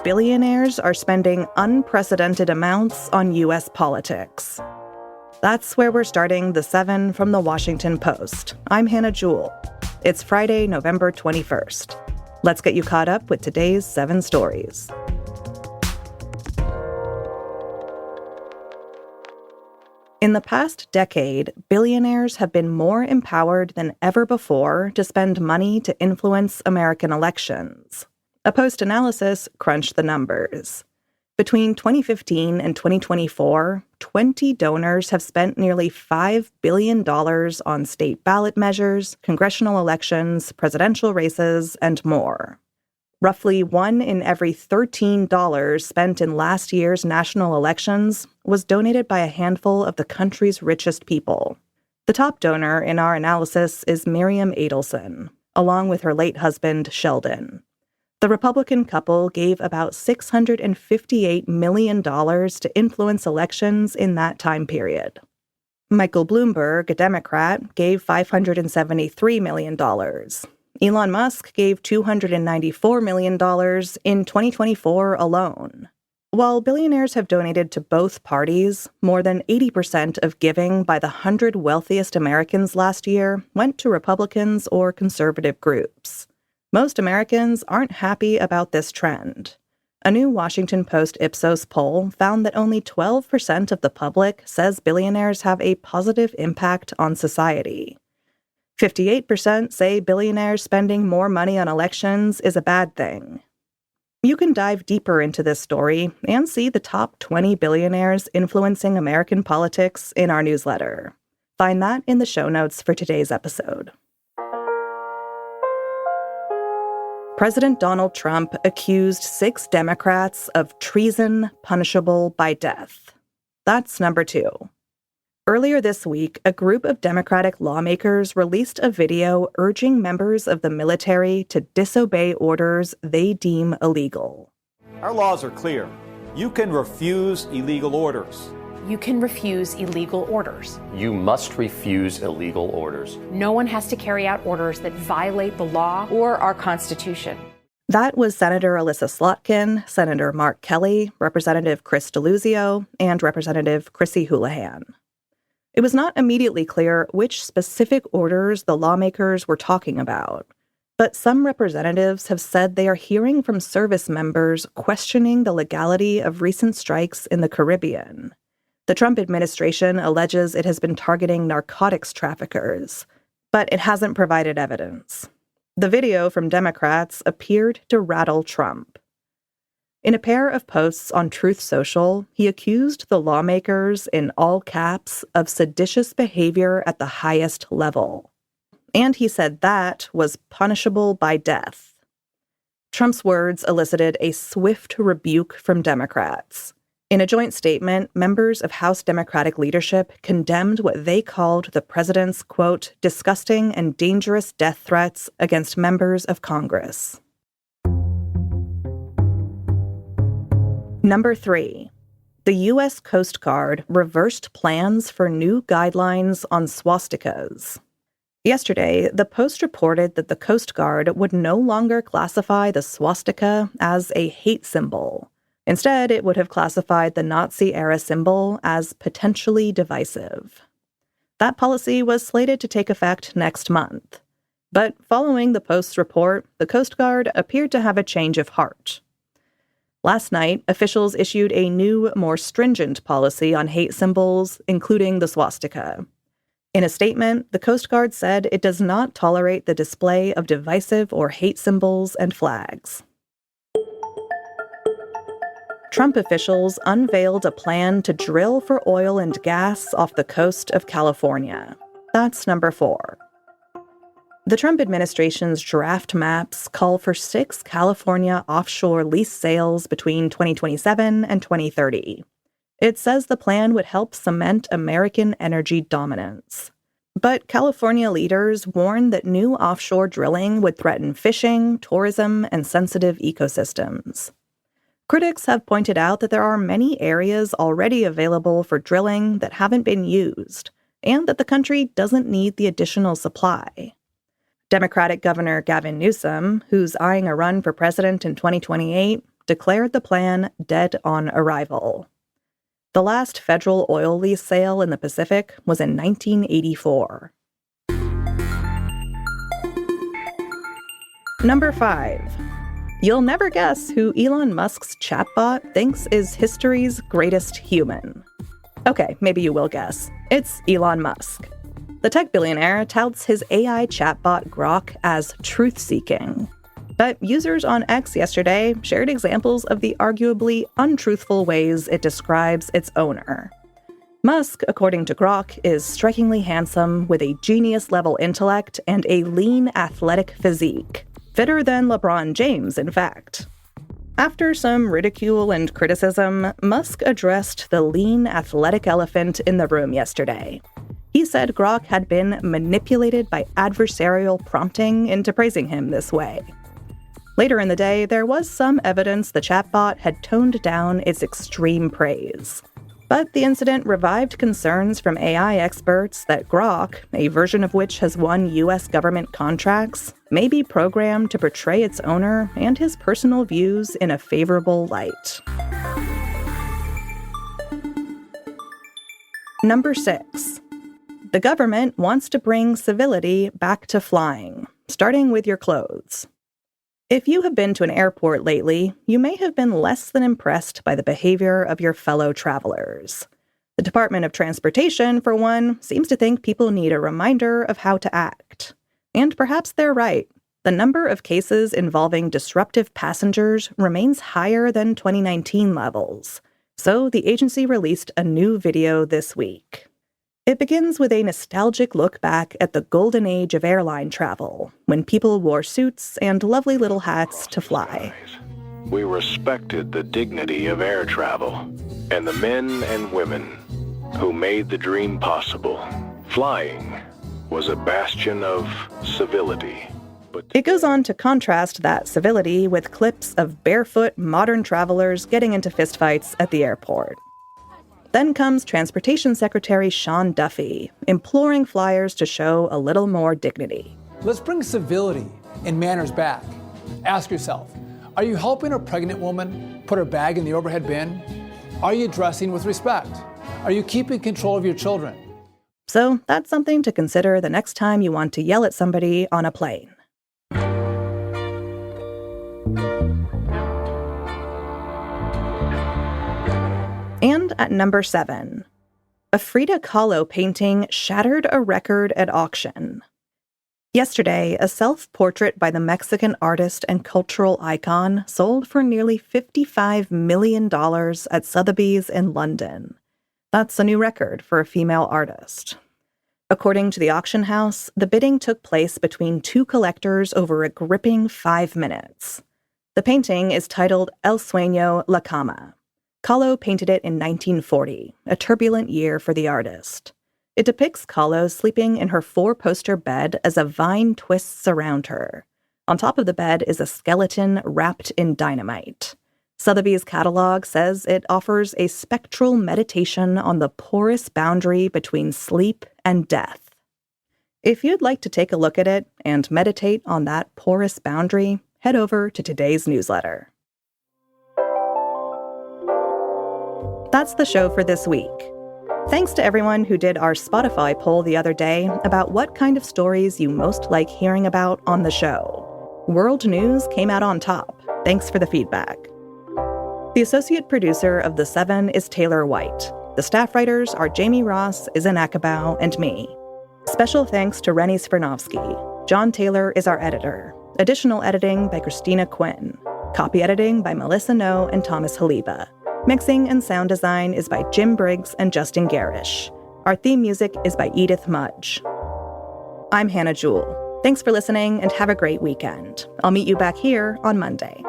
Billionaires are spending unprecedented amounts on U.S. politics. That's where we're starting the 7 from the Washington Post. I'm Hannah Jewell. It's Friday, November 21st. Let's get you caught up with today's 7 stories. In the past decade, billionaires have been more empowered than ever before to spend money to influence American elections. A post-analysis crunched the numbers. Between 2015 and 2024, 20 donors have spent nearly $5 billion on state ballot measures, congressional elections, presidential races, and more. Roughly 1 in every $13 spent in last year's national elections was donated by a handful of the country's richest people. The top donor in our analysis is Miriam Adelson, along with her late husband, Sheldon. The Republican couple gave about $658 million to influence elections in that time period. Michael Bloomberg, a Democrat, gave $573 million. Elon Musk gave $294 million in 2024 alone. While billionaires have donated to both parties, more than 80% of giving by the 100 wealthiest Americans last year went to Republicans or conservative groups. Most Americans aren't happy about this trend. A new Washington Post Ipsos poll found that only 12% of the public says billionaires have a positive impact on society. 58% say billionaires spending more money on elections is a bad thing. You can dive deeper into this story and see the top 20 billionaires influencing American politics in our newsletter. Find that in the show notes for today's episode. President Donald Trump accused 6 Democrats of treason punishable by death. That's number 2. Earlier this week, a group of Democratic lawmakers released a video urging members of the military to disobey orders they deem illegal. Our laws are clear. You can refuse illegal orders. You can refuse illegal orders. You must refuse illegal orders. No one has to carry out orders that violate the law or our Constitution. That was Senator Alyssa Slotkin, Senator Mark Kelly, Representative Chris DeLuzio, and Representative Chrissy Houlihan. It was not immediately clear which specific orders the lawmakers were talking about, but some representatives have said they are hearing from service members questioning the legality of recent strikes in the Caribbean. The Trump administration alleges it has been targeting narcotics traffickers, but it hasn't provided evidence. The video from Democrats appeared to rattle Trump. In a pair of posts on Truth Social, he accused the lawmakers, in all caps, of seditious behavior at the highest level. And he said that was punishable by death. Trump's words elicited a swift rebuke from Democrats. In a joint statement, members of House Democratic leadership condemned what they called the president's, quote, disgusting and dangerous death threats against members of Congress. Number 3. The U.S. Coast Guard reversed plans for new guidelines on swastikas. Yesterday, the Post reported that the Coast Guard would no longer classify the swastika as a hate symbol. Instead, it would have classified the Nazi-era symbol as potentially divisive. That policy was slated to take effect next month. But following the Post's report, the Coast Guard appeared to have a change of heart. Last night, officials issued a new, more stringent policy on hate symbols, including the swastika. In a statement, the Coast Guard said it does not tolerate the display of divisive or hate symbols and flags. Trump officials unveiled a plan to drill for oil and gas off the coast of California. That's number 4. The Trump administration's draft maps call for 6 California offshore lease sales between 2027 and 2030. It says the plan would help cement American energy dominance. But California leaders warn that new offshore drilling would threaten fishing, tourism, and sensitive ecosystems. Critics have pointed out that there are many areas already available for drilling that haven't been used, and that the country doesn't need the additional supply. Democratic Governor Gavin Newsom, who's eyeing a run for president in 2028, declared the plan dead on arrival. The last federal oil lease sale in the Pacific was in 1984. Number 5. You'll never guess who Elon Musk's chatbot thinks is history's greatest human. Okay, maybe you will guess. It's Elon Musk. The tech billionaire touts his AI chatbot Grok as truth-seeking. But users on X yesterday shared examples of the arguably untruthful ways it describes its owner. Musk, according to Grok, is strikingly handsome with a genius-level intellect and a lean, athletic physique. Fitter than LeBron James, in fact. After some ridicule and criticism, Musk addressed the lean, athletic elephant in the room yesterday. He said Grok had been manipulated by adversarial prompting into praising him this way. Later in the day, there was some evidence the chatbot had toned down its extreme praise. But the incident revived concerns from AI experts that Grok, a version of which has won U.S. government contracts, may be programmed to portray its owner and his personal views in a favorable light. Number 6. The government wants to bring civility back to flying, starting with your clothes. If you have been to an airport lately, you may have been less than impressed by the behavior of your fellow travelers. The Department of Transportation, for one, seems to think people need a reminder of how to act. And perhaps they're right. The number of cases involving disruptive passengers remains higher than 2019 levels. So the agency released a new video this week. It begins with a nostalgic look back at the golden age of airline travel, when people wore suits and lovely little hats to fly. We respected the dignity of air travel and the men and women who made the dream possible. Flying was a bastion of civility. It goes on to contrast that civility with clips of barefoot modern travelers getting into fistfights at the airport. Then comes Transportation Secretary Sean Duffy, imploring flyers to show a little more dignity. Let's bring civility and manners back. Ask yourself, are you helping a pregnant woman put her bag in the overhead bin? Are you dressing with respect? Are you keeping control of your children? So that's something to consider the next time you want to yell at somebody on a plane. And at number 7, a Frida Kahlo painting shattered a record at auction. Yesterday, a self-portrait by the Mexican artist and cultural icon sold for nearly $55 million at Sotheby's in London. That's a new record for a female artist. According to the auction house, the bidding took place between two collectors over a gripping 5 minutes. The painting is titled El Sueño La Cama. Kahlo painted it in 1940, a turbulent year for the artist. It depicts Kahlo sleeping in her 4-poster bed as a vine twists around her. On top of the bed is a skeleton wrapped in dynamite. Sotheby's catalog says it offers a spectral meditation on the porous boundary between sleep and death. If you'd like to take a look at it and meditate on that porous boundary, head over to today's newsletter. That's the show for this week. Thanks to everyone who did our Spotify poll the other day about what kind of stories you most like hearing about on the show. World news came out on top. Thanks for the feedback. The associate producer of The Seven is Taylor White. The staff writers are Jamie Ross, Izan Akabau, and me. Special thanks to Rennie Svirnovsky. John Taylor is our editor. Additional editing by Christina Quinn. Copy editing by Melissa No and Thomas Haliba. Mixing and sound design is by Jim Briggs and Justin Garish. Our theme music is by Edith Mudge. I'm Hannah Jewell. Thanks for listening and have a great weekend. I'll meet you back here on Monday.